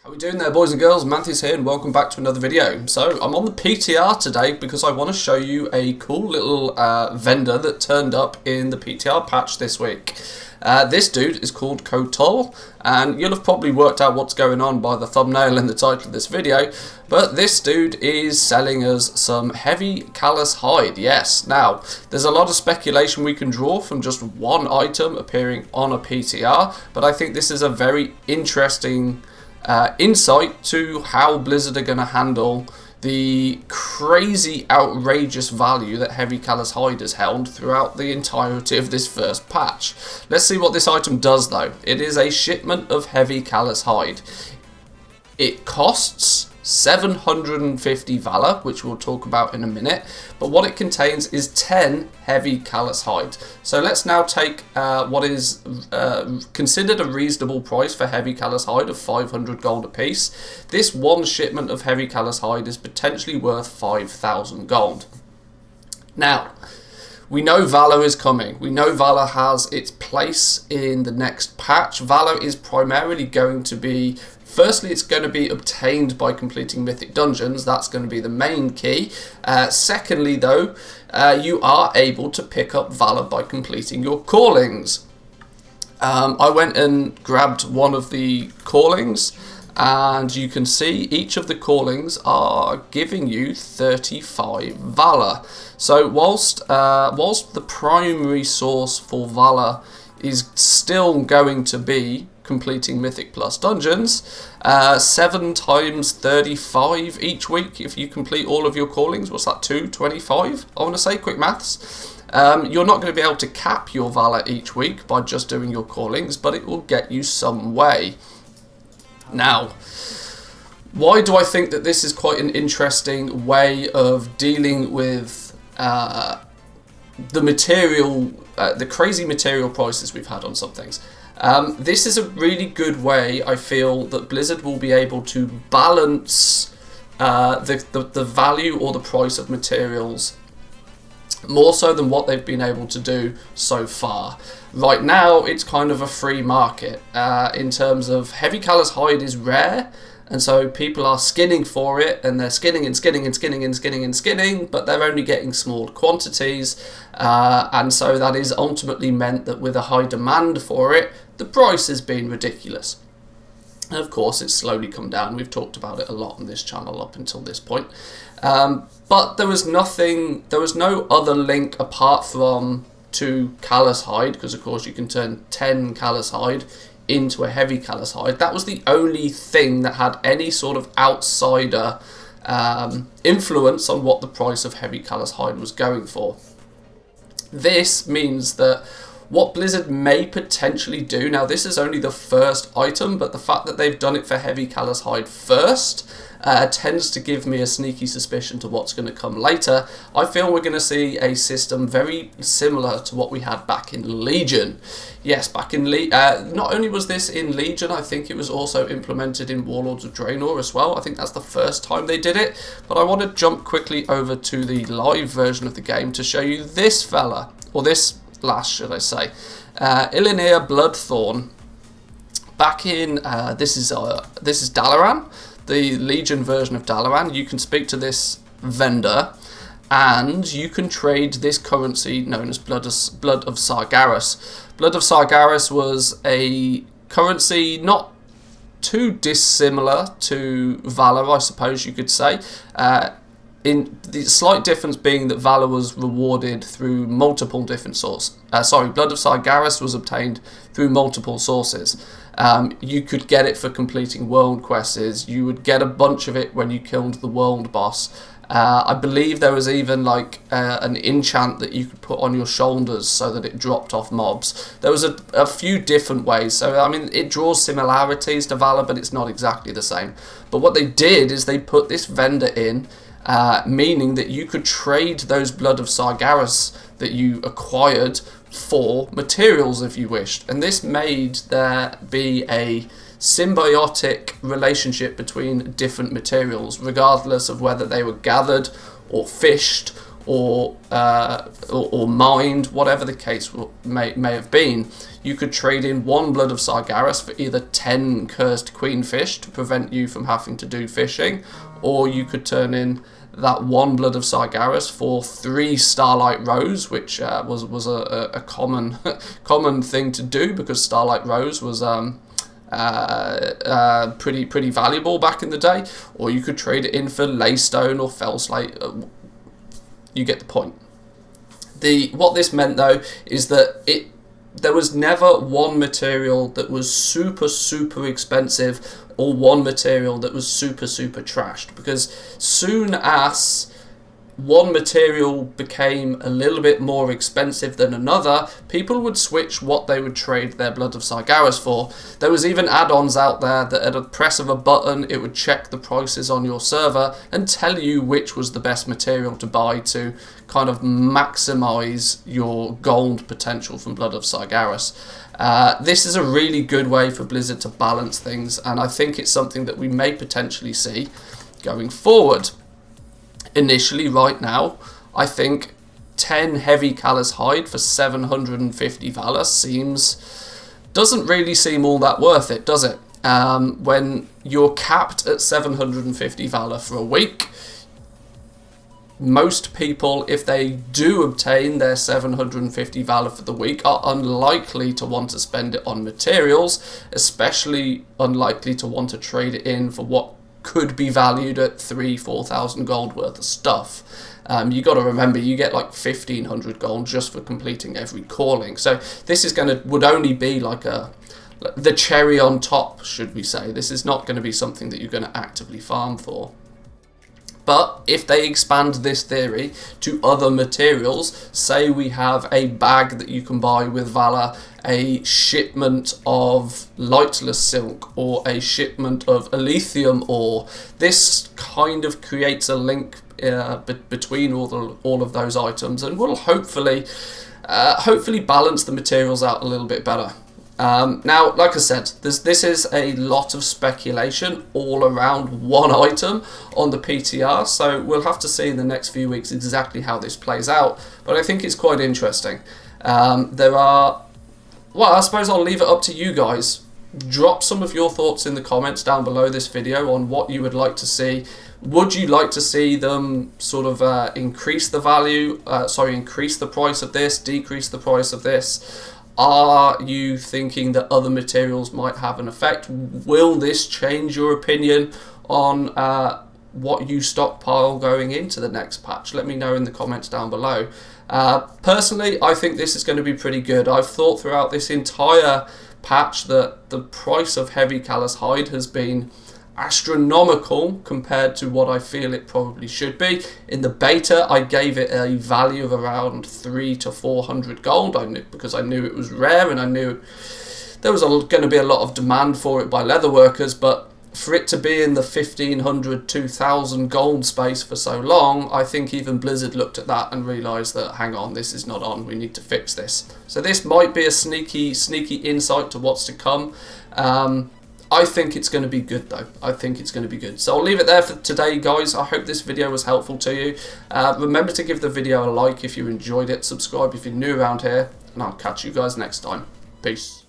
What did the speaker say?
How we doing there, boys and girls? Manthis here and welcome back to another video. So I'm on the PTR today because I want to show you a cool little vendor that turned up in the PTR patch this week. This dude is called Kotal, and you'll have probably worked out what's going on by the thumbnail and the title of this video, but this dude is selling us some heavy callus hide. Yes, now there's a lot of speculation we can draw from just one item appearing on a PTR, but I think this is a very interesting insight to how Blizzard are going to handle the crazy, outrageous value that heavy callus hide has held throughout the entirety of this first patch. Let's see what this item does though. It is a shipment of heavy callus hide. It costs 750 Valor, which we'll talk about in a minute, but what it contains is 10 heavy callus hide. So let's now take what is considered a reasonable price for heavy callus hide of 500 gold apiece. This one shipment of heavy callus hide is potentially worth 5,000 gold. Now, we know Valor is coming. We know Valor has its place in the next patch. Valor is primarily going to be, firstly, it's going to be obtained by completing mythic dungeons. That's going to be the main key. Secondly, though, you are able to pick up Valor by completing your callings. I went and grabbed one of the callings, and you can see each of the callings are giving you 35 Valor. So whilst the primary source for Valor is still going to be completing Mythic Plus dungeons, 7 times 35 each week if you complete all of your callings. What's that, 225? I want to say, quick maths. You're not going to be able to cap your Valor each week by just doing your callings, but it will get you some way. Now, why do I think that this is quite an interesting way of dealing with the material, the crazy material prices we've had on some things? This is a really good way, I feel, that Blizzard will be able to balance the value or the price of materials more so than what they've been able to do so far. Right now, it's kind of a free market in terms of heavy callus hide is rare, and so people are skinning for it, and they're skinning and skinning and skinning and skinning and skinning, but they're only getting small quantities, and so that is ultimately meant that with a high demand for it, the price has been ridiculous. And of course, it's slowly come down. We've talked about it a lot on this channel up until this point. But there was no other link apart from to callus hide, because of course you can turn 10 callus hide into a heavy callus hide. That was the only thing that had any sort of outsider influence on what the price of heavy callus hide was going for. This means that what Blizzard may potentially do, now this is only the first item, but the fact that they've done it for heavy callus hide first tends to give me a sneaky suspicion to what's going to come later. I feel we're going to see a system very similar to what we had back in Legion. Yes, back in not only was this in Legion, I think it was also implemented in Warlords of Draenor as well. I think that's the first time they did it, but I want to jump quickly over to the live version of the game to show you this fella, or this lass, should I say, Ilinir Bloodthorn. Back in this is Dalaran, the Legion version of Dalaran. You can speak to this vendor, and you can trade this currency known as Blood of Sargeras. Blood of Sargeras was a currency not too dissimilar to Valor, I suppose you could say. In the slight difference being that Valor was rewarded through multiple different sources. Blood of Sargeras was obtained through multiple sources. You could get it for completing world quests. You would get a bunch of it when you killed the world boss. I believe there was even like an enchant that you could put on your shoulders so that it dropped off mobs. There was a few different ways. So I mean, it draws similarities to Valor, but it's not exactly the same. But what they did is they put this vendor in, meaning that you could trade those Blood of Sargeras that you acquired for materials if you wished, and this made there be a symbiotic relationship between different materials, regardless of whether they were gathered or fished or mined, whatever the case may have been. you could trade in 1 Blood of Sargeras for either 10 Cursed Queenfish to prevent you from having to do fishing, or you could turn in that 1 Blood of Sargeras for 3 Starlight Rose, which was a common thing to do, because Starlight Rose was pretty valuable back in the day. Or you could trade it in for Laystone or Fellslate. You get the point. What this meant though is that there was never one material that was super expensive or one material that was super trashed, because soon as one material became a little bit more expensive than another, people would switch what they would trade their Blood of Sargeras for. There was even add-ons out there that at a press of a button it would check the prices on your server and tell you which was the best material to buy to kind of maximize your gold potential from Blood of Sargeras. This is a really good way for Blizzard to balance things, and I think it's something that we may potentially see going forward. Initially, right now, I think 10 Heavy Callous Hide for 750 Valor doesn't really seem all that worth it, does it? When you're capped at 750 Valor for a week, most people, if they do obtain their 750 Valor for the week, are unlikely to want to spend it on materials, especially unlikely to want to trade it in for what could be valued at 3,000-4,000 gold worth of stuff. You got to remember, you get like 1,500 gold just for completing every calling. So this is would only be like the cherry on top, should we say. This is not going to be something that you're going to actively farm for. But if they expand this theory to other materials, say we have a bag that you can buy with Valor, a shipment of lightless silk, or a shipment of Elysium ore, this kind of creates a link between all of those items, and will hopefully balance the materials out a little bit better. Now, like I said, this is a lot of speculation all around one item on the PTR, so we'll have to see in the next few weeks exactly how this plays out, but I think it's quite interesting. Well, I suppose I'll leave it up to you guys. Drop some of your thoughts in the comments down below this video on what you would like to see. Would you like to see them sort of increase the price of this, decrease the price of this? Are you thinking that other materials might have an effect? Will this change your opinion on what you stockpile going into the next patch? Let me know in the comments down below. Personally, I think this is going to be pretty good. I've thought throughout this entire patch that the price of Heavy Callous Hide has been astronomical compared to what I feel it probably should be. In the beta, I gave it a value of around 300 to 400 gold. Because I knew it was rare, and I knew there was going to be a lot of demand for it by leatherworkers, but for it to be in the 1,500, 2,000 gold space for so long, I think even Blizzard looked at that and realised that, hang on, this is not on, we need to fix this. So this might be a sneaky insight to what's to come. I think it's going to be good though. I think it's going to be good. So I'll leave it there for today, guys. I hope this video was helpful to you. Remember to give the video a like if you enjoyed it, subscribe if you're new around here, and I'll catch you guys next time. Peace.